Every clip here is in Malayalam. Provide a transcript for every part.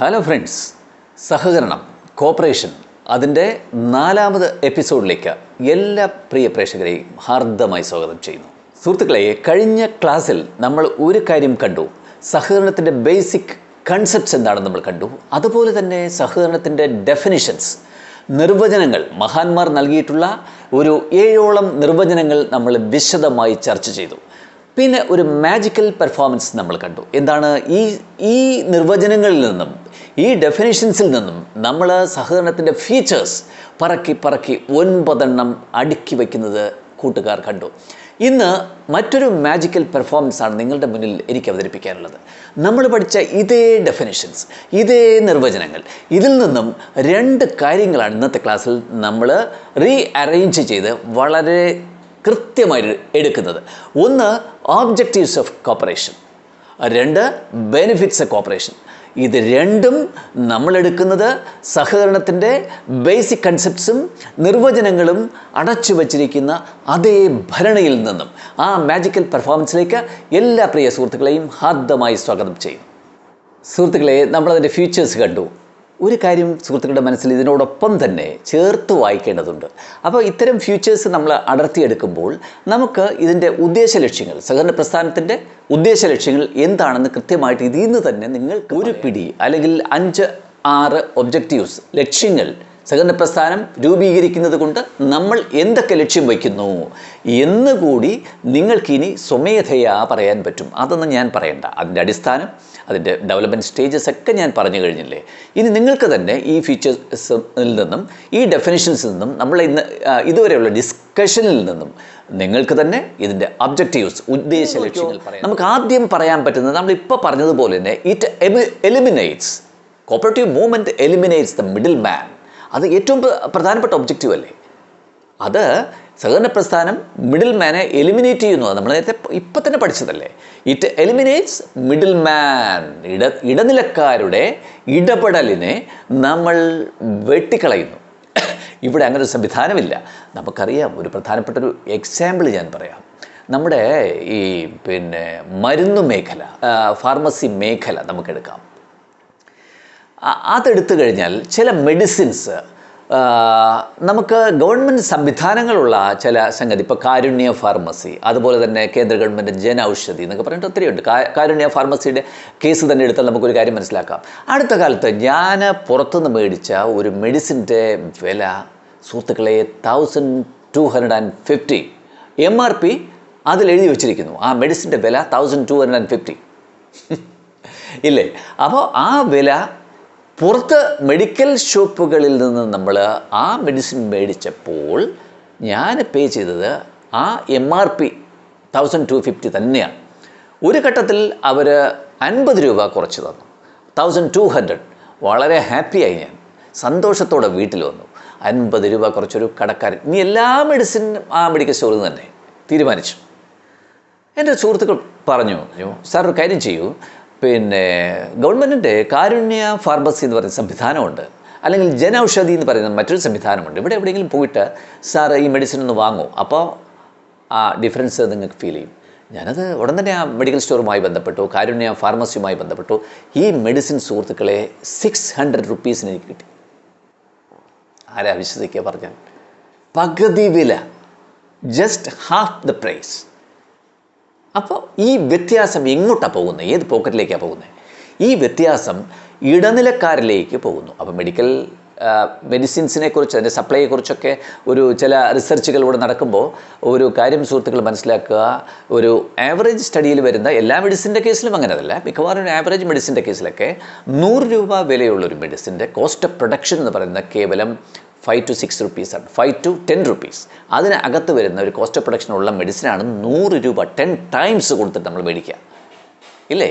ഹലോ ഫ്രണ്ട്സ്, സഹകരണം കോപ്പറേഷൻ അതിൻ്റെ 4ാമത് എപ്പിസോഡിലേക്ക് എല്ലാ പ്രിയ പ്രേക്ഷകരെയും ഹാർദമായി സ്വാഗതം ചെയ്യുന്നു. സുഹൃത്തുക്കളെ, കഴിഞ്ഞ ക്ലാസ്സിൽ നമ്മൾ ഒരു കാര്യം കണ്ടു. സഹകരണത്തിൻ്റെ ബേസിക് കൺസെപ്റ്റ്സ് എന്താണെന്ന് നമ്മൾ കണ്ടു. അതുപോലെ തന്നെ സഹകരണത്തിൻ്റെ ഡെഫിനിഷൻസ്, നിർവചനങ്ങൾ, മഹാന്മാർ നൽകിയിട്ടുള്ള ഒരു 7ഓളം നിർവചനങ്ങൾ നമ്മൾ വിശദമായി ചർച്ച ചെയ്തു. പിന്നെ ഒരു മാജിക്കൽ പെർഫോമൻസ് നമ്മൾ കണ്ടു. എന്താണ് ഈ നിർവചനങ്ങളിൽ നിന്നും ഈ ഡെഫിനിഷൻസിൽ നിന്നും നമ്മൾ സഹകരണത്തിൻ്റെ ഫീച്ചേഴ്സ് പറക്കി 9 അടുക്കി വയ്ക്കുന്നത് കൂട്ടുകാർ കണ്ടു. ഇന്ന് മറ്റൊരു മാജിക്കൽ പെർഫോമൻസ് ആണ് നിങ്ങളുടെ മുന്നിൽ എനിക്ക് അവതരിപ്പിക്കാനുള്ളത്. നമ്മൾ പഠിച്ച ഇതേ ഡെഫിനിഷൻസ്, ഇതേ നിർവചനങ്ങൾ, ഇതിൽ നിന്നും 2 കാര്യങ്ങളാണ് ഇന്നത്തെ ക്ലാസ്സിൽ നമ്മൾ റീഅറേഞ്ച് ചെയ്ത് വളരെ കൃത്യമായി എടുക്കുന്നത്. ഒന്ന്, objectives of cooperation. 2, benefits of cooperation. ഇത് രണ്ടും നമ്മളെടുക്കുന്നത് സഹകരണത്തിൻ്റെ ബേസിക് കൺസെപ്റ്റ്സും നിർവചനങ്ങളും അടച്ചു വച്ചിരിക്കുന്ന അതേ ഭരണിയിൽ നിന്നും. ആ മാജിക്കൽ പെർഫോമൻസിലേക്ക് എല്ലാ പ്രിയ സുഹൃത്തുക്കളെയും ഹാർദമായി സ്വാഗതം ചെയ്യും. സുഹൃത്തുക്കളെ, നമ്മളതിൻ്റെ ഫീച്ചേഴ്സ് കണ്ടു. ഒരു കാര്യം സുഹൃത്തുക്കളുടെ മനസ്സിൽ ഇതിനോടൊപ്പം തന്നെ ചേർത്ത് വായിക്കേണ്ടതുണ്ട്. അപ്പോൾ ഇത്തരം ഫ്യൂച്ചേഴ്സ് നമ്മൾ അടർത്തിയെടുക്കുമ്പോൾ നമുക്ക് ഇതിൻ്റെ ഉദ്ദേശ ലക്ഷ്യങ്ങൾ, സഹകരണ പ്രസ്ഥാനത്തിൻ്റെ ഉദ്ദേശ ലക്ഷ്യങ്ങൾ എന്താണെന്ന് കൃത്യമായിട്ട് ഇതിൽ നിന്ന് തന്നെ നിങ്ങൾക്ക് ഒരു പിടി അല്ലെങ്കിൽ 5-6 ഒബ്ജക്റ്റീവ്സ്, ലക്ഷ്യങ്ങൾ സഹകരണ പ്രസ്ഥാനം രൂപീകരിക്കുന്നത് കൊണ്ട് നമ്മൾ എന്തൊക്കെ ലക്ഷ്യം വയ്ക്കുന്നു എന്നുകൂടി നിങ്ങൾക്കിനി സ്വമേധയാ പറയാൻ പറ്റും. അതൊന്നും ഞാൻ പറയണ്ട. അതിൻ്റെ അടിസ്ഥാനം, അതിൻ്റെ ഡെവലപ്മെൻറ്റ് സ്റ്റേജസ് ഒക്കെ ഞാൻ പറഞ്ഞു കഴിഞ്ഞില്ലേ. ഇനി നിങ്ങൾക്ക് തന്നെ ഈ ഫീച്ചേഴ്സിൽ നിന്നും ഈ ഡെഫിനിഷൻസിൽ നിന്നും നമ്മൾ ഇന്ന് ഇതുവരെയുള്ള ഡിസ്കഷനിൽ നിന്നും നിങ്ങൾക്ക് തന്നെ ഇതിൻ്റെ ഒബ്ജക്റ്റീവ്സ്, ഉദ്ദേശ ലക്ഷ്യങ്ങൾ പറയാം. നമുക്ക് ആദ്യം പറയാൻ പറ്റുന്നത് നമ്മളിപ്പോൾ പറഞ്ഞതുപോലെ തന്നെ it eliminates, cooperative movement eliminates the middle man. അത് ഏറ്റവും പ്രധാനപ്പെട്ട ഒബ്ജക്റ്റീവ് അല്ലേ? അത് സഹകരണ പ്രസ്ഥാനം മിഡിൽ മാനെ എലിമിനേറ്റ് ചെയ്യുന്നു. നമ്മൾ നേരത്തെ ഇപ്പം തന്നെ പഠിച്ചതല്ലേ. It eliminates middle man. ഇടനിലക്കാരുടെ ഇടപെടലിനെ നമ്മൾ വെട്ടിക്കളയുന്നു. ഇവിടെ അങ്ങനെ ഒരു സംവിധാനമില്ല. നമുക്കറിയാം. ഒരു പ്രധാനപ്പെട്ട ഒരു എക്സാമ്പിൾ ഞാൻ പറയാം. നമ്മുടെ ഈ മരുന്ന് മേഖല, ഫാർമസി മേഖല നമുക്കെടുക്കാം. അതെടുത്തു കഴിഞ്ഞാൽ ചില മെഡിസിൻസ് നമുക്ക് ഗവൺമെൻറ് സംവിധാനങ്ങളുള്ള ചില സംഗതി, ഇപ്പോൾ കാരുണ്യ ഫാർമസി, അതുപോലെ തന്നെ കേന്ദ്ര ഗവൺമെൻറ് ജൻ ഔഷധി എന്നൊക്കെ പറഞ്ഞിട്ട് ഒത്തിരിയുണ്ട്. കാരുണ്യ ഫാർമസിയുടെ കേസ് തന്നെ എടുത്താൽ നമുക്കൊരു കാര്യം മനസ്സിലാക്കാം. അടുത്ത കാലത്ത് ഞാൻ പുറത്തുനിന്ന് മേടിച്ച ഒരു മെഡിസിൻ്റെ വില സുഹൃത്തുക്കളെ 1250 MRP അതിലെഴുതി വെച്ചിരിക്കുന്നു. ആ മെഡിസിൻ്റെ വില 1250 ഇല്ലേ? അപ്പോൾ ആ വില പുറത്ത് മെഡിക്കൽ ഷോപ്പുകളിൽ നിന്ന് നമ്മൾ ആ മെഡിസിൻ മേടിച്ചപ്പോൾ ഞാൻ പേ ചെയ്തത് ആ MRP 1250 തന്നെയാണ്. ഒരു ഘട്ടത്തിൽ അവർ 50 രൂപ കുറച്ച് തന്നു, 1200. വളരെ ഹാപ്പിയായി, ഞാൻ സന്തോഷത്തോടെ വീട്ടിൽ വന്നു. 50 രൂപ കുറച്ചൊരു കടക്കാരൻ. ഇനി എല്ലാ മെഡിസിനും ആ മെഡിക്കൽ സ്റ്റോറിൽ നിന്ന് തന്നെ തീരുമാനിച്ചു. എൻ്റെ സുഹൃത്തുക്കൾ പറഞ്ഞു, സാർ ഒരു കാര്യം ചെയ്യൂ, ഗവൺമെൻറ്റിൻ്റെ കാരുണ്യ ഫാർമസി എന്ന് പറയുന്ന സംവിധാനമുണ്ട്, അല്ലെങ്കിൽ ജൻ ഔഷധി എന്ന് പറയുന്ന മറ്റൊരു സംവിധാനമുണ്ട്. ഇവിടെ എവിടെയെങ്കിലും പോയിട്ട് സാർ ഈ മെഡിസിൻ ഒന്ന് വാങ്ങൂ, അപ്പോൾ ആ ഡിഫറൻസ് നിങ്ങൾക്ക് ഫീൽ ചെയ്യും. ഞാനത് ഉടൻ തന്നെ ആ മെഡിക്കൽ സ്റ്റോറുമായി ബന്ധപ്പെട്ടു, കാരുണ്യ ഫാർമസിയുമായി ബന്ധപ്പെട്ടു. ഈ മെഡിസിൻ സുഹൃത്തുക്കളെ 600 റുപ്പീസിന് എനിക്ക് കിട്ടി. ആരാ വിശ്വസിക്കുക പറഞ്ഞാൽ? പകുതി വില, ജസ്റ്റ് ഹാഫ് ദ പ്രൈസ്. അപ്പോൾ ഈ വ്യത്യാസം എങ്ങോട്ടാണ് പോകുന്നത്? ഏത് പോക്കറ്റിലേക്കാണ് പോകുന്നത്? ഈ വ്യത്യാസം ഇടനിലക്കാരിലേക്ക് പോകുന്നു. അപ്പോൾ മെഡിക്കൽ മെഡിസിൻസിനെ കുറിച്ച്, അതിൻ്റെ സപ്ലൈയെക്കുറിച്ചൊക്കെ ചില റിസർച്ചുകൾ ഇവിടെ നടക്കുമ്പോൾ ഒരു കാര്യം സുഹൃത്തുക്കൾ മനസ്സിലാക്കുക. ഒരു ആവറേജ് സ്റ്റഡിയിൽ വരുന്ന എല്ലാ മെഡിസിൻ്റെ കേസിലും അങ്ങനെ അതല്ല, മിക്കവാറും ഒരു ആവറേജ് മെഡിസിൻ്റെ കേസിലൊക്കെ 100 രൂപ വിലയുള്ളൊരു മെഡിസിൻ്റെ കോസ്റ്റ് ഓഫ് പ്രൊഡക്ഷൻ എന്ന് പറയുന്നത് കേവലം 5 to 6 റുപ്പീസാണ്. 5 to 10 റുപ്പീസ്. അതിനകത്ത് വരുന്ന ഒരു കോസ്റ്റ് ഓഫ് പ്രൊഡക്ഷനുള്ള മെഡിസിനാണ് 100 രൂപ 10 ടൈംസ് കൊടുത്തിട്ട് നമ്മൾ മേടിക്കുക, ഇല്ലേ?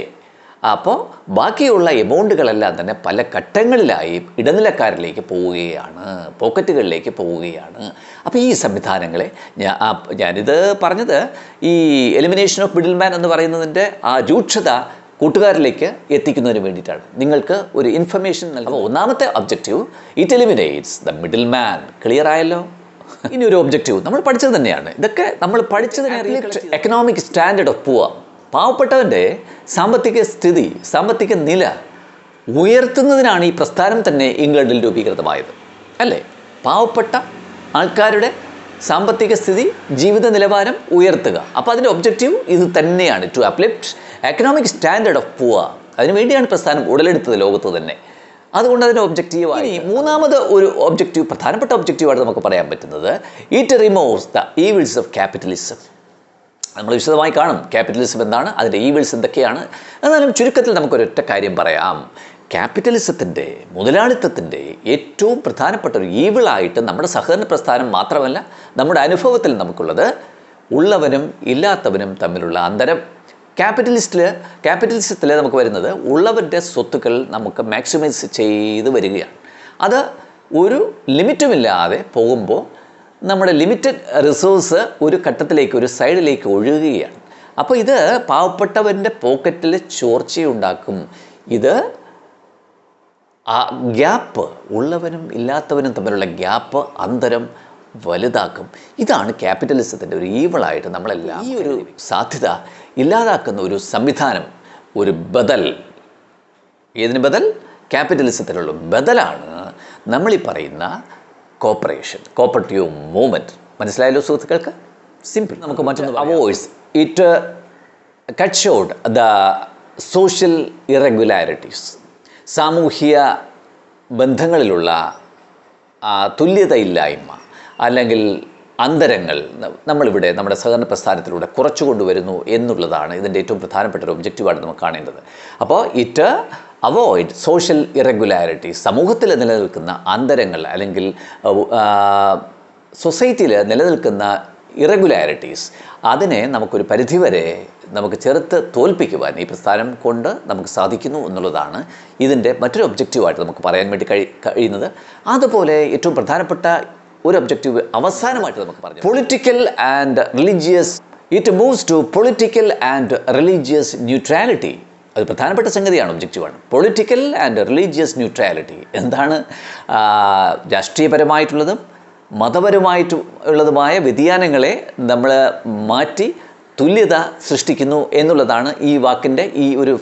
അപ്പോൾ ബാക്കിയുള്ള എമൗണ്ടുകളെല്ലാം തന്നെ പല ഘട്ടങ്ങളിലായി ഇടനിലക്കാരിലേക്ക് പോവുകയാണ്, പോക്കറ്റുകളിലേക്ക് പോവുകയാണ്. അപ്പോൾ ഈ സംവിധാനങ്ങളെ ഞാനിത് പറഞ്ഞത് ഈ എലിമിനേഷൻ ഓഫ് മിഡിൽ മാൻ എന്ന് പറയുന്നതിൻ്റെ ആ രൂക്ഷത കൂട്ടുകാരിലേക്ക് എത്തിക്കുന്നതിന് വേണ്ടിയിട്ടാണ്, നിങ്ങൾക്ക് ഒരു ഇൻഫർമേഷൻ നൽകുക. അപ്പോൾ ഒന്നാമത്തെ objective, it eliminates the middle man. Clear ആയല്ലോ? ഇനി ഒരു ഒബ്ജക്റ്റീവ് നമ്മൾ പഠിച്ചത് തന്നെയാണ്. ഇതൊക്കെ നമ്മൾ പഠിച്ചതിനെ എക്കണോമിക് സ്റ്റാൻഡേർഡ് ഓഫ് പൂവർ, പാവപ്പെട്ടവൻ്റെ സാമ്പത്തിക സ്ഥിതി, സാമ്പത്തിക നില ഉയർത്തുന്നതിനാണ് ഈ പ്രസ്ഥാനം തന്നെ ഇംഗ്ലണ്ടിൽ രൂപീകൃതമായത്, അല്ലേ? പാവപ്പെട്ട ആൾക്കാരുടെ സാമ്പത്തിക സ്ഥിതി, ജീവിത നിലവാരം ഉയർത്തുക. അപ്പോൾ അതിൻ്റെ ഒബ്ജക്റ്റീവ് ഇത് തന്നെയാണ്, to uplift economic standard of poor. അതിനുവേണ്ടിയാണ് പ്രസ്ഥാനം ഉടലെടുത്തത് ലോകത്ത് തന്നെ. അതുകൊണ്ട് അതിൻ്റെ ഒബ്ജക്റ്റീവായി മൂന്നാമത് ഒരു ഒബ്ജക്റ്റീവ്, പ്രധാനപ്പെട്ട ഒബ്ജക്റ്റീവായിട്ട് നമുക്ക് പറയാൻ പറ്റുന്നത്, it removes the evils of capitalism. നമ്മൾ വിശദമായി കാണും ക്യാപിറ്റലിസം എന്താണ്, അതിൻ്റെ ഈവിൾസ് എന്തൊക്കെയാണ്. എന്നാലും ചുരുക്കത്തിൽ നമുക്കൊരൊറ്റ കാര്യം പറയാം. ക്യാപിറ്റലിസത്തിൻ്റെ, മുതലാളിത്തത്തിൻ്റെ ഏറ്റവും പ്രധാനപ്പെട്ട ഒരു ഈവിളായിട്ട് നമ്മുടെ സഹകരണ പ്രസ്ഥാനം മാത്രമല്ല, നമ്മുടെ നമുക്കുള്ളത് ഉള്ളവനും ഇല്ലാത്തവനും തമ്മിലുള്ള അന്തരം. ക്യാപിറ്റലിസത്തിൽ നമുക്ക് വരുന്നത് ഉള്ളവരുടെ സ്വത്തുക്കൾ നമുക്ക് മാക്സിമൈസ് ചെയ്ത് വരികയാണ്. അത് ഒരു ലിമിറ്റുമില്ലാതെ പോകുമ്പോൾ നമ്മുടെ ലിമിറ്റഡ് റിസോഴ്സ് ഒരു ഘട്ടത്തിലേക്ക്, ഒരു സൈഡിലേക്ക് ഒഴുകുകയാണ്. അപ്പോൾ ഇത് പാവപ്പെട്ടവൻ്റെ പോക്കറ്റിൽ ചോർച്ചയുണ്ടാക്കും. ഇത് ആ ഗ്യാപ്പ്, ഉള്ളവനും ഇല്ലാത്തവനും തമ്മിലുള്ള ഗ്യാപ്പ്, അന്തരം വലുതാക്കും. ഇതാണ് ക്യാപിറ്റലിസത്തിൻ്റെ ഒരു ഈവളായിട്ട് നമ്മളെല്ലാം ഈ ഒരു സാധ്യത ഇല്ലാതാക്കുന്ന ഒരു സംവിധാനം, ഒരു ബദൽ. ഏതിന് ബദൽ? ക്യാപിറ്റലിസത്തിനുള്ള ബദലാണ് നമ്മളീ പറയുന്ന കോപ്പറേറ്റീവ് മൂവ്മെൻറ്റ്. മനസ്സിലായല്ലോ സുഹൃത്തുക്കൾക്ക്? സിമ്പിൾ. നമുക്ക് മറ്റൊന്ന് avoids it cut short the social irregularities. സാമൂഹിക ബന്ധങ്ങളിലുള്ള തുല്യതയില്ലായ്മ അല്ലെങ്കിൽ അന്തരങ്ങൾ നമ്മളിവിടെ നമ്മുടെ സഹകരണ പ്രസ്ഥാനത്തിലൂടെ കുറച്ചു കൊണ്ടുവരുന്നു എന്നുള്ളതാണ് ഇതിൻ്റെ ഏറ്റവും പ്രധാനപ്പെട്ട ഒരു ഒബ്ജക്റ്റീവായിട്ട് നമുക്ക് കാണേണ്ടത്. അപ്പോൾ ഇറ്റ് അവോയ്ഡ് സോഷ്യൽ ഇറഗുലാരിറ്റീസ്. സമൂഹത്തിൽ നിലനിൽക്കുന്ന അന്തരങ്ങൾ അല്ലെങ്കിൽ സൊസൈറ്റിയിൽ നിലനിൽക്കുന്ന ഇറഗുലാരിറ്റീസ്, അതിനെ നമുക്കൊരു പരിധിവരെ നമുക്ക് ചെറുത്ത് തോൽപ്പിക്കുവാൻ ഈ പ്രസ്ഥാനം കൊണ്ട് നമുക്ക് സാധിക്കുന്നു എന്നുള്ളതാണ് ഇതിൻ്റെ മറ്റൊരു ഒബ്ജക്റ്റീവായിട്ട് നമുക്ക് പറയാൻ വേണ്ടി കഴിയുന്നത്. അതുപോലെ ഏറ്റവും പ്രധാനപ്പെട്ട ഒരു ഒബ്ജക്റ്റീവ് അവസാനമായിട്ട് നമുക്ക് പറഞ്ഞു, political and religious. It moves to political and religious neutrality. അത് പ്രധാനപ്പെട്ട സംഗതിയാണ്, ഒബ്ജക്റ്റീവാണ്. പൊളിറ്റിക്കൽ ആൻഡ് റിലീജിയസ് ന്യൂട്രാലിറ്റി എന്താണ്? രാഷ്ട്രീയപരമായിട്ടുള്ളതും മതപരമായിട്ടുള്ളതുമായ വ്യതിയാനങ്ങളെ നമ്മൾ മാറ്റി തുല്യത സൃഷ്ടിക്കുന്നു എന്നുള്ളതാണ് ഈ വാക്കിൻ്റെ, ഈ ഒരു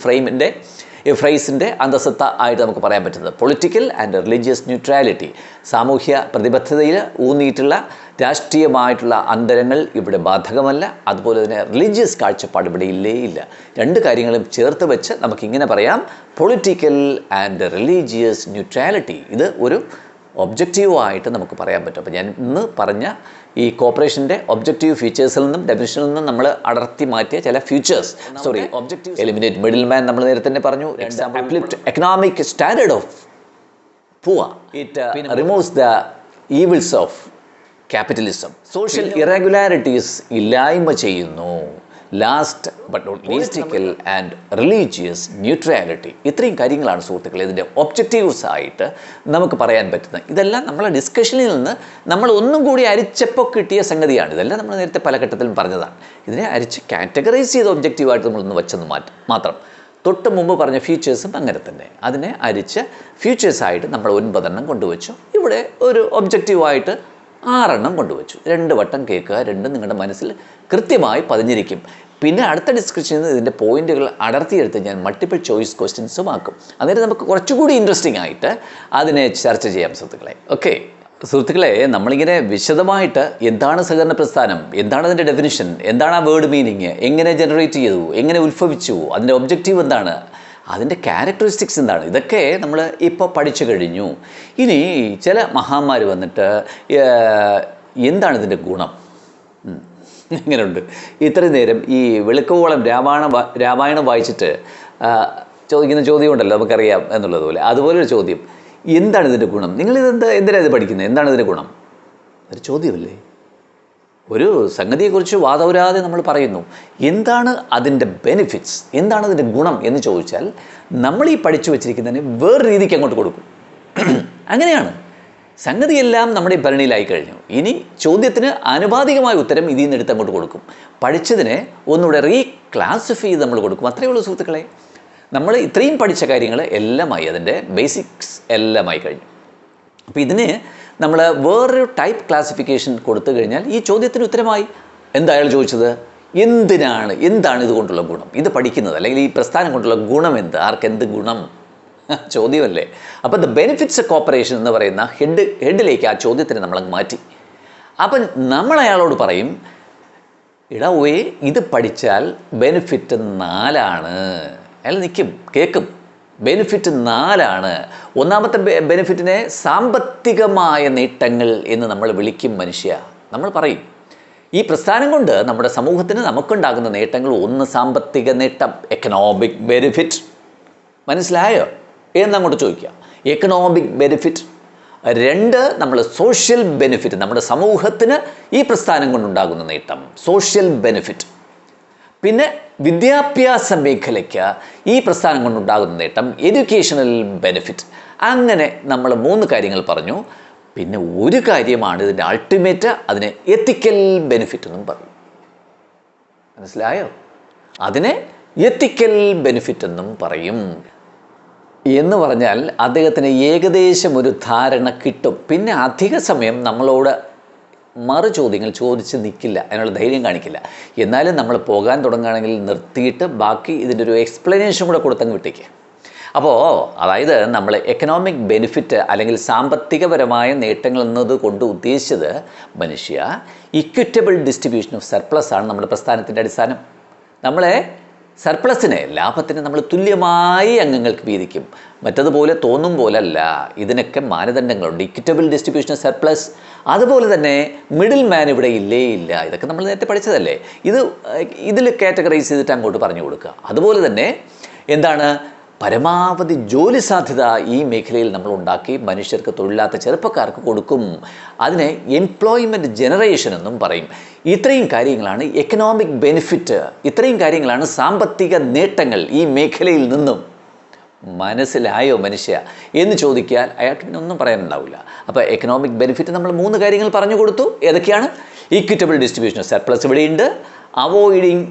ഫ്രൈസിൻ്റെ അന്തസത്ത ആയിട്ട് നമുക്ക് പറയാൻ പറ്റുന്നത്. Political and religious neutrality. സാമൂഹ്യ പ്രതിബദ്ധതയിൽ ഊന്നിയിട്ടുള്ള രാഷ്ട്രീയമായിട്ടുള്ള അന്തരങ്ങൾ ഇവിടെ ബാധകമല്ല. അതുപോലെ തന്നെ റിലീജിയസ് കാഴ്ചപ്പാട് ഇവിടെ ഇല്ല. രണ്ട് കാര്യങ്ങളും ചേർത്ത് വെച്ച് നമുക്കിങ്ങനെ പറയാം, പൊളിറ്റിക്കൽ ആൻഡ് റിലീജിയസ് ന്യൂട്രാലിറ്റി. ഇത് ഒരു ഒബ്ജക്റ്റീവായിട്ട് നമുക്ക് പറയാൻ പറ്റും. അപ്പോൾ ഞാൻ ഇന്ന് പറഞ്ഞ ഈ കോപ്പറേഷൻ്റെ ഒബ്ജക്റ്റീവ് ഫീച്ചേഴ്സിൽ നിന്നും ഡെഫിനിഷനിൽ നിന്നും നമ്മൾ അടർത്തി മാറ്റിയ ചില ഒബ്ജക്റ്റീവ് എലിമിനേറ്റ് മിഡിൽ മാൻ നമ്മൾ നേരത്തെ തന്നെ പറഞ്ഞു. Uplift economic standard of poor. It removes the evils of capitalism. Social irregularities ഇല്ലായ്മ ചെയ്യുന്നു. Last but not political and religious neutrality. ഇത്രയും കാര്യങ്ങളാണ് സുഹൃത്തുക്കളെ ഇതിൻ്റെ ഒബ്ജക്റ്റീവ്സ് ആയിട്ട് നമുക്ക് പറയാൻ പറ്റുന്നത്. ഇതെല്ലാം നമ്മളെ ഡിസ്കഷനിൽ നിന്ന് നമ്മൾ ഒന്നും കൂടി അരിച്ചപ്പോൾ കിട്ടിയ സംഗതിയാണ്. ഇതെല്ലാം നമ്മൾ നേരത്തെ പല ഘട്ടത്തിലും പറഞ്ഞതാണ്. ഇതിനെ അരിച്ച് കാറ്റഗറൈസ് ചെയ്ത ഒബ്ജക്റ്റീവായിട്ട് നമ്മളൊന്ന് വെച്ചെന്ന് മാത്രം. തൊട്ട് മുമ്പ് പറഞ്ഞ ഫീച്ചേഴ്സും അങ്ങനെ തന്നെ. അതിനെ അരിച്ച് ഫീച്ചേഴ്സായിട്ട് നമ്മൾ 9 കൊണ്ടുവച്ചു. ഇവിടെ ഒരു ഒബ്ജക്റ്റീവായിട്ട് 6 കൊണ്ടുവച്ചു. 2 വട്ടം കേൾക്കുക, രണ്ടും നിങ്ങളുടെ മനസ്സിൽ കൃത്യമായി പതിഞ്ഞിരിക്കും. പിന്നെ അടുത്ത ഡിസ്കഷനിൽ ഇതിൻ്റെ പോയിന്റുകൾ അടർത്തിയെടുത്ത് ഞാൻ മൾട്ടിപ്പിൾ ചോയ്സ് ക്വസ്റ്റ്യൻസും ആക്കും. അന്നേരം നമുക്ക് കുറച്ചുകൂടി ഇൻട്രസ്റ്റിംഗ് ആയിട്ട് അതിനെ ചർച്ച ചെയ്യാം സുഹൃത്തുക്കളെ. ഓക്കെ സുഹൃത്തുക്കളെ, നമ്മളിങ്ങനെ വിശദമായിട്ട് എന്താണ് സഹകരണ പ്രസ്ഥാനം, എന്താണ് അതിൻ്റെ ഡെഫിനിഷൻ, എന്താണ് ആ വേർഡ് മീനിങ്, എങ്ങനെ ജനറേറ്റ് ചെയ്തു, എങ്ങനെ ഉത്ഭവിച്ചു, അതിൻ്റെ ഒബ്ജക്റ്റീവ് എന്താണ്, അതിൻ്റെ ക്യാരക്ടറിസ്റ്റിക്സ് എന്താണ്, ഇതൊക്കെ നമ്മൾ ഇപ്പോൾ പഠിച്ചു കഴിഞ്ഞു. ഇനി ചില മഹാന്മാർ വന്നിട്ട് എന്താണ് ഇതിൻ്റെ ഗുണം, എങ്ങനെയുണ്ട്, ഇത്രയും നേരം ഈ വെളുക്കുവോളം രാമായണം വായിച്ചിട്ട് ചോദിക്കുന്ന ചോദ്യം ഉണ്ടല്ലോ, നമുക്കറിയാം എന്നുള്ളതുപോലെ, അതുപോലൊരു ചോദ്യം, എന്താണ് ഇതിൻ്റെ ഗുണം, എന്തിനാണ് ഇത് പഠിക്കുന്നത്, എന്താണ് ഇതിൻ്റെ ഗുണം, ഒരു ചോദ്യമല്ലേ. ഒരു സംഗതിയെക്കുറിച്ച് വാദവരാതെ നമ്മൾ പറയുന്നു, എന്താണ് അതിൻ്റെ ബെനിഫിറ്റ്സ്, എന്താണ് അതിൻ്റെ ഗുണം എന്ന് ചോദിച്ചാൽ നമ്മൾ ഈ പഠിച്ചു വച്ചിരിക്കുന്നതിന് വേറെ രീതിക്ക് അങ്ങോട്ട് കൊടുക്കും. അങ്ങനെയാണ് സംഗതിയെല്ലാം നമ്മുടെ ഭരണിയിലായി കഴിഞ്ഞു. ഇനി ചോദ്യത്തിന് ആനുപാതികമായ ഉത്തരം ഇതിൽ നിന്ന് എടുത്ത് അങ്ങോട്ട് കൊടുക്കും. പഠിച്ചതിനെ ഒന്നുകൂടെ റീക്ലാസിഫൈ ചെയ്ത് നമ്മൾ കൊടുക്കും. അത്രയേ ഉള്ളൂ സുഹൃത്തുക്കളെ. നമ്മൾ ഇത്രയും പഠിച്ച കാര്യങ്ങൾ എല്ലാമായി, അതിൻ്റെ ബേസിക്സ് എല്ലാമായി കഴിഞ്ഞു. അപ്പോൾ ഇതിന് നമ്മൾ വേറൊരു ടൈപ്പ് ക്ലാസിഫിക്കേഷൻ കൊടുത്തു കഴിഞ്ഞാൽ ഈ ചോദ്യത്തിന് ഉത്തരമായി. എന്താ അയാൾ ചോദിച്ചത്, എന്താണ് ഇതുകൊണ്ടുള്ള ഗുണം, ഇത് പഠിക്കുന്നത് അല്ലെങ്കിൽ ഈ പ്രസ്ഥാനം കൊണ്ടുള്ള ഗുണം എന്ത്, ആർക്കെന്ത് ഗുണം ചോദ്യമല്ലേ? അപ്പോൾ ദ ബെനിഫിറ്റ്സ് കോപ്പറേഷൻ എന്ന് പറയുന്ന ഹെഡിലേക്ക് ആ ചോദ്യത്തിന് നമ്മളങ്ങ് മാറ്റി. അപ്പം നമ്മൾ അയാളോട് പറയും, ഇടവേ ഇത് പഠിച്ചാൽ ബെനിഫിറ്റ് 4 അയാൾ നിൽക്കും, കേൾക്കും. ബെനിഫിറ്റ് 4. ഒന്നാമത്തെ ബെനിഫിറ്റിനെ സാമ്പത്തികമായ നേട്ടങ്ങൾ എന്ന് നമ്മൾ വിളിക്കും. നമ്മൾ പറയും, ഈ പ്രസ്ഥാനം കൊണ്ട് നമ്മുടെ സമൂഹത്തിന് നമുക്കുണ്ടാകുന്ന നേട്ടങ്ങൾ: 1 സാമ്പത്തിക നേട്ടം, എക്കണോമിക് ബെനിഫിറ്റ്. മനസ്സിലായോ എന്നങ്ങോട്ട് ചോദിക്കുക, എക്കണോമിക് ബെനിഫിറ്റ്. 2 നമ്മൾ സോഷ്യൽ ബെനിഫിറ്റ്, നമ്മുടെ സമൂഹത്തിന് ഈ പ്രസ്ഥാനം കൊണ്ടുണ്ടാകുന്ന നേട്ടം, സോഷ്യൽ ബെനിഫിറ്റ്. പിന്നെ വിദ്യാഭ്യാസ മേഖലയ്ക്ക് ഈ പ്രസ്ഥാനം കൊണ്ടുണ്ടാകുന്ന നേട്ടം, എഡ്യൂക്കേഷണൽ ബെനിഫിറ്റ്. അങ്ങനെ നമ്മൾ 3 കാര്യങ്ങൾ പറഞ്ഞു. പിന്നെ ഒരു കാര്യമാണ് ഇതിൻ്റെ അൾട്ടിമേറ്റ്, അതിനെ എത്തിക്കൽ ബെനിഫിറ്റ് എന്നും പറയും. മനസ്സിലായോ? അതിനെ എത്തിക്കൽ ബെനിഫിറ്റ് എന്നും പറയും. എന്ന് പറഞ്ഞാൽ അദ്ദേഹത്തിന് ഏകദേശം ഒരു ധാരണ കിട്ടും. പിന്നെ അധിക സമയം നമ്മളോട് ചോദ്യങ്ങൾ ചോദിച്ച് നിൽക്കില്ല, അതിനുള്ള ധൈര്യം കാണിക്കില്ല. എന്നാലും നമ്മൾ പോകാൻ തുടങ്ങുകയാണെങ്കിൽ നിർത്തിയിട്ട് ബാക്കി ഇതിൻ്റെ ഒരു എക്സ്പ്ലനേഷൻ കൂടെ കൊടുത്തങ്ങ് വിട്ടേക്ക്. അപ്പോൾ അതായത് നമ്മൾ എക്കണോമിക് ബെനിഫിറ്റ് അല്ലെങ്കിൽ സാമ്പത്തികപരമായ നേട്ടങ്ങൾ എന്നത് കൊണ്ട് ഉദ്ദേശിച്ചത് ഇക്വിറ്റബിൾ ഡിസ്ട്രിബ്യൂഷൻ ഓഫ് സർപ്ലസ് ആണ് നമ്മുടെ പ്രസ്ഥാനത്തിൻ്റെ അടിസ്ഥാനം. നമ്മളെ സർപ്ലസിനെ, ലാഭത്തിന് നമ്മൾ തുല്യമായി അംഗങ്ങൾക്ക് വീതിക്കും. മറ്റതുപോലെ തോന്നും പോലല്ല, ഇതിനൊക്കെ മാനദണ്ഡങ്ങളുണ്ട്. ഇക്വിറ്റബിൾ ഡിസ്ട്രിബ്യൂഷൻ ഓഫ് സർപ്ലസ്, അതുപോലെ തന്നെ മിഡിൽ മാൻ ഇവിടെ ഇല്ല. ഇതൊക്കെ നമ്മൾ നേരത്തെ പഠിച്ചതല്ലേ. ഇതിൽ കാറ്റഗറൈസ് ചെയ്തിട്ട് അങ്ങോട്ട് പറഞ്ഞു കൊടുക്കുക. അതുപോലെ തന്നെ എന്താണ്, പരമാവധി ജോലി സാധ്യത ഈ മേഖലയിൽ നമ്മൾ ഉണ്ടാക്കി മനുഷ്യർക്ക്, തൊഴിലില്ലാത്ത ചെറുപ്പക്കാർക്ക് കൊടുക്കും. അതിനെ എംപ്ലോയ്മെൻറ്റ് ജനറേഷൻ എന്നും പറയും. ഇത്രയും കാര്യങ്ങളാണ് എക്കണോമിക് ബെനിഫിറ്റ്, ഇത്രയും കാര്യങ്ങളാണ് സാമ്പത്തിക നേട്ടങ്ങൾ ഈ മേഖലയിൽ നിന്നും. മനസ്സിലായോ എന്ന് ചോദിക്കാൻ അയാൾക്ക് പിന്നെ ഒന്നും പറയാനുണ്ടാവില്ല. അപ്പോൾ എക്കണോമിക് ബെനിഫിറ്റ് നമ്മൾ 3 കാര്യങ്ങൾ പറഞ്ഞു കൊടുത്തു. ഏതൊക്കെയാണ്? ഇക്വിറ്റബിൾ ഡിസ്ട്രിബ്യൂഷൻ ഓഫ് സർപ്ലസ് ഇവിടെയുണ്ട്, അവോയ്ഡിങ്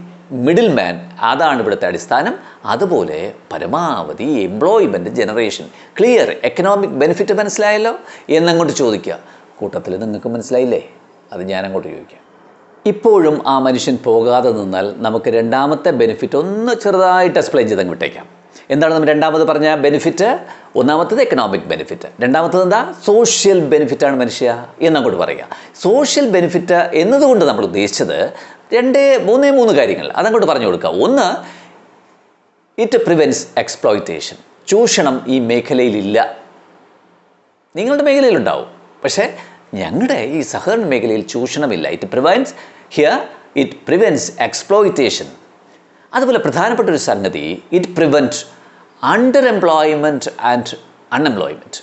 മിഡിൽ മാൻ, അതാണ് ഇവിടുത്തെ അടിസ്ഥാനം. അതുപോലെ പരമാവധി employment generation. Clear? Economic benefit മനസ്സിലായല്ലോ എന്നങ്ങോട്ട് ചോദിക്കുക. കൂട്ടത്തിൽ നിങ്ങൾക്ക് മനസ്സിലായില്ലേ? അത് ഞാനങ്ങോട്ട് ചോദിക്കാം. ഇപ്പോഴും ആ മനുഷ്യൻ പോകാതെ നിന്നാൽ നമുക്ക് രണ്ടാമത്തെ ബെനിഫിറ്റ് ഒന്ന് ചെറുതായിട്ട് എക്സ്പ്ലെയിൻ ചെയ്തങ്ങ് വിട്ടേക്കാം. എന്താണ് നമ്മൾ രണ്ടാമത് പറഞ്ഞ ബെനിഫിറ്റ്? ഒന്നാമത്തത് എക്കണോമിക് ബെനിഫിറ്റ്, രണ്ടാമത്തത് എന്താ? സോഷ്യൽ ബെനിഫിറ്റാണ് എന്നങ്ങോട്ട് പറയുക. സോഷ്യൽ ബെനിഫിറ്റ് എന്നതുകൊണ്ട് നമ്മൾ ഉദ്ദേശിച്ചത് 3 കാര്യങ്ങൾ, അതങ്ങോട്ട് പറഞ്ഞു കൊടുക്കുക. ഒന്ന്, ഇറ്റ് പ്രിവെൻറ്റ്സ് എക്സ്പ്ലോയിറ്റേഷൻ. ചൂഷണം ഈ മേഖലയിലില്ല. നിങ്ങളുടെ മേഖലയിലുണ്ടാവും, പക്ഷേ ഞങ്ങളുടെ ഈ സഹകരണ മേഖലയിൽ ചൂഷണമില്ല. It prevents exploitation. അതുപോലെ പ്രധാനപ്പെട്ട ഒരു സംഗതി, it prevent under employment and unemployment.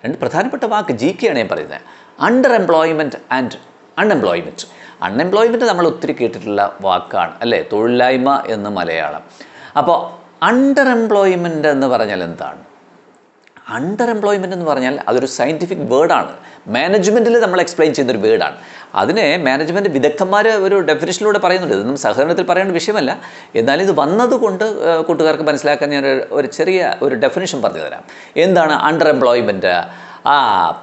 2 പ്രധാനപ്പെട്ട വാക്ക് GK ആണ് ഞാൻ പറയുന്നത്. Under employment and unemployment. Unemployment നമ്മൾ ഒത്തിരി കേട്ടിട്ടുള്ള വാക്കാണ് അല്ലേ, തൊഴിലില്ലായ്മ എന്ന് മലയാളം. അപ്പോൾ അണ്ടർ എംപ്ലോയ്മെൻറ്റ് എന്ന് പറഞ്ഞാൽ എന്താണ്? അണ്ടർ എംപ്ലോയ്മെൻറ്റ് എന്ന് പറഞ്ഞാൽ അതൊരു സയൻറ്റിഫിക് വേർഡാണ്. മാനേജ്മെൻറ്റിൽ നമ്മൾ എക്സ്പ്ലെയിൻ ചെയ്യുന്നൊരു വേർഡാണ്. അതിനെ മാനേജ്മെൻറ്റ് വിദഗ്ധന്മാർ ഒരു ഡെഫിനിഷനിലൂടെ പറയുന്നുണ്ട്. ഇതൊന്നും സഹകരണത്തിൽ പറയേണ്ട വിഷയമല്ല, എന്നാലും ഇത് വന്നതുകൊണ്ട് കൂട്ടുകാർക്ക് മനസ്സിലാക്കാൻ ഞാൻ ഒരു ചെറിയ ഡെഫിനിഷൻ പറഞ്ഞു തരാം. എന്താണ് under employment?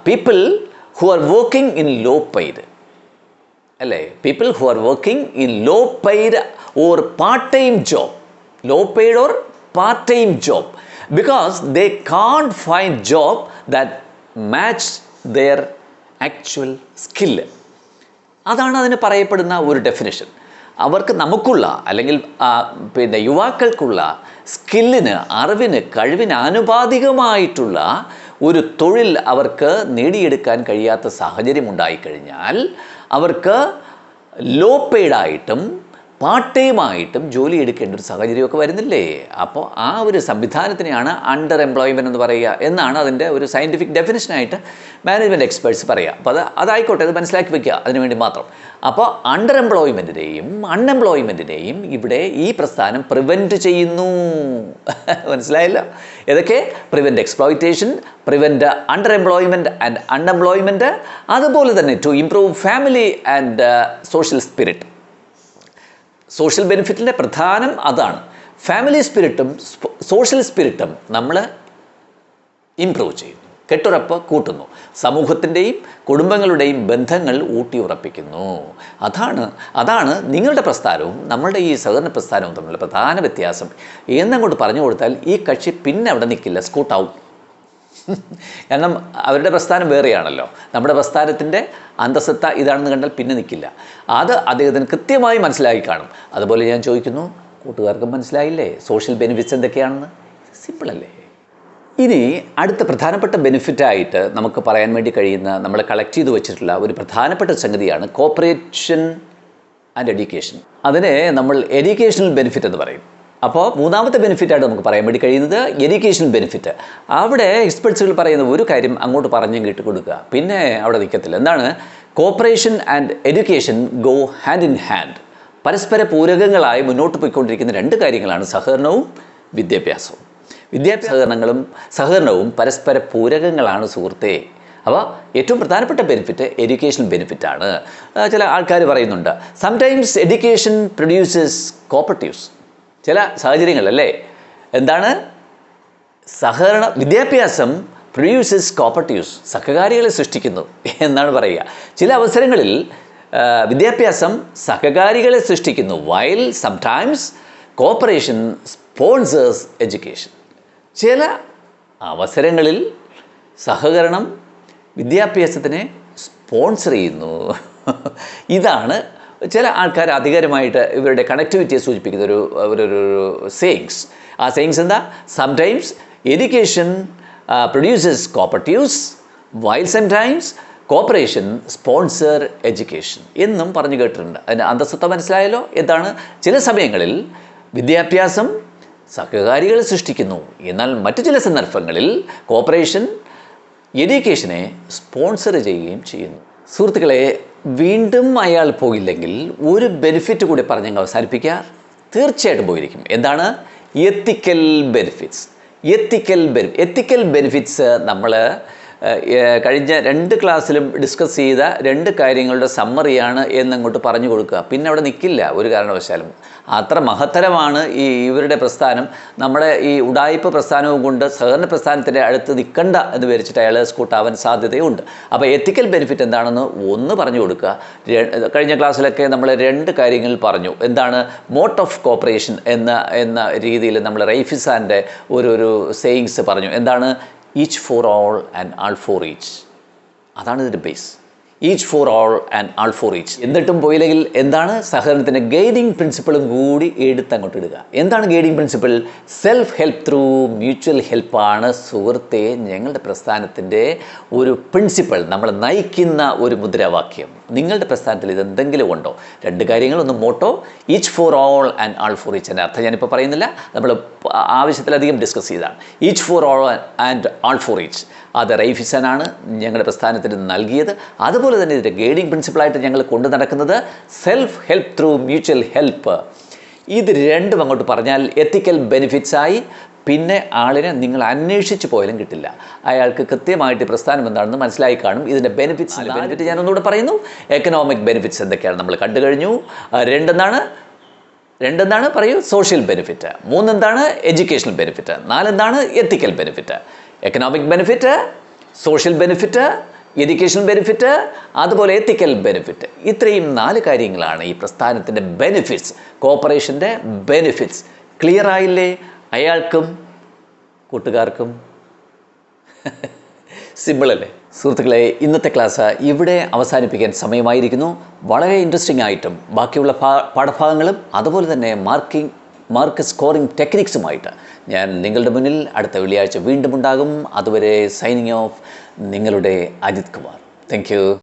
People who are working in low paid, അല്ലേ? People who are working in low paid or part time job, low paid or part time job, because they can't find job that match their actual skill. അതാണ് അതിന് പറയപ്പെടുന്ന ഒരു ഡെഫിനിഷൻ. അവർക്ക് നമുക്കുള്ള അല്ലെങ്കിൽ യുവാക്കൾക്കുള്ള സ്കില്ലിന്, അറിവിന്, കഴിവിന് ആനുപാതികമായിട്ടുള്ള ഒരു തൊഴിൽ അവർക്ക് നേടിയെടുക്കാൻ കഴിയാത്ത സാഹചര്യം ഉണ്ടായിക്കഴിഞ്ഞാൽ അവർക്ക് ലോ പെയ്ഡായിട്ടും പാർട്ട് ടൈമായിട്ടും ജോലി എടുക്കേണ്ട ഒരു സാഹചര്യമൊക്കെ വരുന്നില്ലേ? അപ്പോൾ ആ ഒരു സംവിധാനത്തിനെയാണ് അണ്ടർ എംപ്ലോയ്മെൻറ്റ് എന്ന് പറയുക എന്നാണ് അതിൻ്റെ ഒരു സയൻറ്റിഫിക് ഡെഫിനിഷനായിട്ട് മാനേജ്മെൻറ്റ് എക്സ്പേർട്സ് പറയുക. അപ്പോൾ അതായിക്കോട്ടെ, അത് മനസ്സിലാക്കി വയ്ക്കുക, അതിനുവേണ്ടി മാത്രം. അപ്പോൾ അണ്ടർ എംപ്ലോയ്മെൻറ്റിനെയും അൺഎംപ്ലോയ്മെൻറ്റിനെയും ഇവിടെ ഈ പ്രസ്ഥാനം പ്രിവെൻറ്റ് ചെയ്യുന്നു. മനസ്സിലായല്ലോ? ഏതൊക്കെ? Prevent exploitation, prevent under employment and unemployment, അതുപോലെ തന്നെ to improve family and social spirit. Social ബെനിഫിറ്റിൻ്റെ പ്രധാനം അതാണ്. ഫാമിലി സ്പിരിറ്റും സോഷ്യൽ സ്പിരിറ്റും നമ്മൾ ഇംപ്രൂവ് ചെയ്യുന്നു. കെട്ടുറപ്പ് കൂട്ടുന്നു, സമൂഹത്തിൻ്റെയും കുടുംബങ്ങളുടെയും ബന്ധങ്ങൾ ഊട്ടിയുറപ്പിക്കുന്നു. അതാണ് നിങ്ങളുടെ പ്രസ്ഥാനവും നമ്മളുടെ ഈ സഹകരണ പ്രസ്ഥാനവും തമ്മിലുള്ള പ്രധാന വ്യത്യാസം എന്നങ്ങോട്ട് പറഞ്ഞു കൊടുത്താൽ ഈ കക്ഷി പിന്നെ അവിടെ നിൽക്കില്ല, സ്കൂട്ടാവും. കാരണം അവരുടെ പ്രസ്ഥാനം വേറെയാണല്ലോ. നമ്മുടെ പ്രസ്ഥാനത്തിൻ്റെ അന്തസത്ത ഇതാണെന്ന് കണ്ടാൽ പിന്നെ നിൽക്കില്ല. അത് അദ്ദേഹത്തിന് കൃത്യമായി മനസ്സിലാക്കി കാണും. അതുപോലെ ഞാൻ ചോദിക്കുന്നു, കൂട്ടുകാർക്കും മനസ്സിലായില്ലേ സോഷ്യൽ ബെനിഫിറ്റ്സ് എന്തൊക്കെയാണെന്ന്? സിമ്പിളല്ലേ? ഇനി അടുത്ത പ്രധാനപ്പെട്ട ബെനിഫിറ്റായിട്ട് നമുക്ക് പറയാൻ വേണ്ടി കഴിയുന്ന, നമ്മൾ കളക്ട് ചെയ്ത് വെച്ചിട്ടുള്ള ഒരു പ്രധാനപ്പെട്ട സംഗതിയാണ് കോപ്പറേഷൻ ആൻഡ് എഡ്യൂക്കേഷൻ. അതിനെ നമ്മൾ എഡ്യൂക്കേഷണൽ ബെനിഫിറ്റ് എന്ന് പറയും. അപ്പോൾ മൂന്നാമത്തെ ബെനിഫിറ്റായിട്ട് നമുക്ക് പറയാൻ വേണ്ടി കഴിയുന്നത് എഡ്യൂക്കേഷണൽ ബെനിഫിറ്റ്. അവിടെ എക്സ്പെർട്സുകൾ പറയുന്ന ഒരു കാര്യം അങ്ങോട്ട് പറഞ്ഞും കേട്ട് കൊടുക്കുക, പിന്നെ അവിടെ നിൽക്കത്തില്ല. എന്താണ്? Cooperation and education go hand in hand. പരസ്പര പൂരകങ്ങളായി മുന്നോട്ട് പോയിക്കൊണ്ടിരിക്കുന്ന രണ്ട് കാര്യങ്ങളാണ് സഹകരണവും വിദ്യാഭ്യാസവും. സഹകരണവും പരസ്പര പൂരകങ്ങളാണ് സുഹൃത്തേ. അപ്പോൾ ഏറ്റവും പ്രധാനപ്പെട്ട ബെനിഫിറ്റ് എഡ്യൂക്കേഷൻ ബെനിഫിറ്റാണ്. ചില ആൾക്കാർ പറയുന്നുണ്ട്, സംടൈംസ് എഡ്യൂക്കേഷൻ പ്രൊഡ്യൂസസ് കോപ്പറേറ്റീവ്സ്. ചില സാഹചര്യങ്ങളല്ലേ, എന്താണ്? വിദ്യാഭ്യാസം പ്രൊഡ്യൂസസ് കോപ്പറേറ്റീവ്സ്, സഹകാരികളെ സൃഷ്ടിക്കുന്നു എന്നാണ് പറയുക. ചില അവസരങ്ങളിൽ വിദ്യാഭ്യാസം സഹകാരികളെ സൃഷ്ടിക്കുന്നു, while sometimes corporation sponsors education. ചില അവസരങ്ങളിൽ സഹകരണം വിദ്യാഭ്യാസത്തിനെ സ്പോൺസർ ചെയ്യുന്നു. ഇതാണ് ചില ആൾക്കാർ അധികാരമായിട്ട് ഇവരുടെ കണക്ടിവിറ്റിയെ സൂചിപ്പിക്കുന്ന ഒരു സേയിങ്സ്. ആ സേയിങ്സ് എന്താ? Sometimes education produces cooperatives while sometimes corporation sponsor education എന്നും പറഞ്ഞു കേട്ടിട്ടുണ്ട്. അതിൻ്റെ അന്തസ്സത്ത മനസ്സിലായല്ലോ? എന്താണ്? ചില സമയങ്ങളിൽ വിദ്യാഭ്യാസം സഹകാരികളെ സൃഷ്ടിക്കുന്നു, എന്നാൽ മറ്റു ചില സന്ദർഭങ്ങളിൽ കോപ്പറേഷൻ എഡ്യൂക്കേഷനെ സ്പോൺസർ ചെയ്യുകയും ചെയ്യുന്നു. സുഹൃത്തുക്കളെ, വീണ്ടും അയാൾ പോയില്ലെങ്കിൽ ഒരു ബെനിഫിറ്റ് കൂടി പറഞ്ഞ് ഞങ്ങൾ അവസാനിപ്പിക്കുക. തീർച്ചയായിട്ടും പോയിരിക്കും. എന്താണ്? എത്തിക്കൽ ബെനിഫിറ്റ്സ്. എത്തിക്കൽ ബെനിഫിറ്റ്സ് നമ്മൾ കഴിഞ്ഞ 2 ക്ലാസ്സിലും ഡിസ്കസ് ചെയ്ത 2 കാര്യങ്ങളുടെ സമ്മറിയാണ് എന്നങ്ങോട്ട് പറഞ്ഞു കൊടുക്കുക. പിന്നെ അവിടെ നിൽക്കില്ല ഒരു കാരണവശാലും. അത്ര മഹത്തരമാണ് ഇവരുടെ പ്രസ്ഥാനം. നമ്മുടെ ഈ ഉഡായിപ്പ് പ്രസ്ഥാനവും കൊണ്ട് സഹകരണ പ്രസ്ഥാനത്തിൻ്റെ അടുത്ത് നിൽക്കണ്ട എന്ന് വിചാരിച്ചിട്ട് അയാൾ സ്കൂട്ടാവാൻ സാധ്യതയുണ്ട്. അപ്പോൾ എത്തിക്കൽ ബെനിഫിറ്റ് എന്താണെന്ന് ഒന്ന് പറഞ്ഞു കൊടുക്കുക. കഴിഞ്ഞ ക്ലാസ്സിലൊക്കെ നമ്മൾ 2 കാര്യങ്ങൾ പറഞ്ഞു. എന്താണ്? മോട്ട് ഓഫ് കോപ്പറേഷൻ എന്ന രീതിയിൽ നമ്മൾ റൈഫിസാൻ്റെ ഒരു സേയിങ്സ് പറഞ്ഞു. എന്താണ്? Each for all and all for each. അതാണ് ഇതിൻ്റെ base. Each for all and all for each. എന്നിട്ടും പോയില്ലെങ്കിൽ എന്താണ്? സഹകരണത്തിൻ്റെ ഗൈഡിങ് പ്രിൻസിപ്പിളും കൂടി എടുത്തങ്ങോട്ട് ഇടുക. എന്താണ് guiding principle? Self help through mutual ഹെൽപ്പാണ് സുഹൃത്തെ ഞങ്ങളുടെ പ്രസ്ഥാനത്തിൻ്റെ ഒരു പ്രിൻസിപ്പിൾ, നമ്മൾ നയിക്കുന്ന ഒരു മുദ്രാവാക്യം. നിങ്ങളുടെ പ്രസ്ഥാനത്തിൽ ഇതെന്തെങ്കിലും ഉണ്ടോ? 2 കാര്യങ്ങൾ. ഒന്ന് motto, each for all and all for each. എൻ്റെ അർത്ഥം ഞാനിപ്പോൾ പറയുന്നില്ല, നമ്മൾ ആവശ്യത്തിലധികം ഡിസ്കസ് ചെയ്തതാണ്. Each for all and all for each അത് റൈഫിസനാണ് ഞങ്ങളുടെ പ്രസ്ഥാനത്തിന് നൽകിയത്. അതുപോലെ തന്നെ ഇതിൻ്റെ ഗൈഡിങ് പ്രിൻസിപ്പിളായിട്ട് ഞങ്ങൾ കൊണ്ടു നടക്കുന്നത് self help through mutual help. ഇത് രണ്ടും അങ്ങോട്ട് പറഞ്ഞാൽ എത്തിക്കൽ ബെനിഫിറ്റ്സായി. പിന്നെ ആളിനെ നിങ്ങൾ അന്വേഷിച്ച് പോയാലും കിട്ടില്ല. അയാൾക്ക് കൃത്യമായിട്ട് പ്രസ്ഥാനം എന്താണെന്ന് മനസ്സിലായി കാണും. ഇതിൻ്റെ ബെനിഫിറ്റ് ഞാനൊന്നുകൂടെ പറയുന്നു. എക്കണോമിക് ബെനിഫിറ്റ്സ് എന്തൊക്കെയാണ് നമ്മൾ കണ്ടു കഴിഞ്ഞു. രണ്ടെന്താണ് പറയൂ? Social benefit. 3 എന്താണ്? Educational benefit. 4 എന്താണ്? Ethical benefit. Economic benefit, social benefit, educational benefit, അതുപോലെ എത്തിക്കൽ ബെനിഫിറ്റ്. ഇത്രയും 4 കാര്യങ്ങളാണ് ഈ പ്രസ്ഥാനത്തിൻ്റെ ബെനിഫിറ്റ്സ്, കോപ്പറേഷൻ്റെ ബെനിഫിറ്റ്സ്. ക്ലിയർ ആയില്ലേ അയാൾക്കും കൂട്ടുകാർക്കും? സിമ്പിളല്ലേ സുഹൃത്തുക്കളെ? ഇന്നത്തെ ക്ലാസ് ഇവിടെ അവസാനിപ്പിക്കാൻ സമയമായിരിക്കുന്നു. വളരെ ഇൻട്രസ്റ്റിംഗ് ആയിട്ടും ബാക്കിയുള്ള പാഠഭാഗങ്ങളും അതുപോലെ തന്നെ മാർക്ക് സ്കോറിംഗ് ടെക്നിക്സുമായിട്ട് ഞാൻ നിങ്ങളുടെ മുന്നിൽ അടുത്ത വെള്ളിയാഴ്ച വീണ്ടും ഉണ്ടാകും. അതുവരെ സൈനിങ് ഓഫ്, നിങ്ങളുടെ അജിത് കുമാർ. Thank you.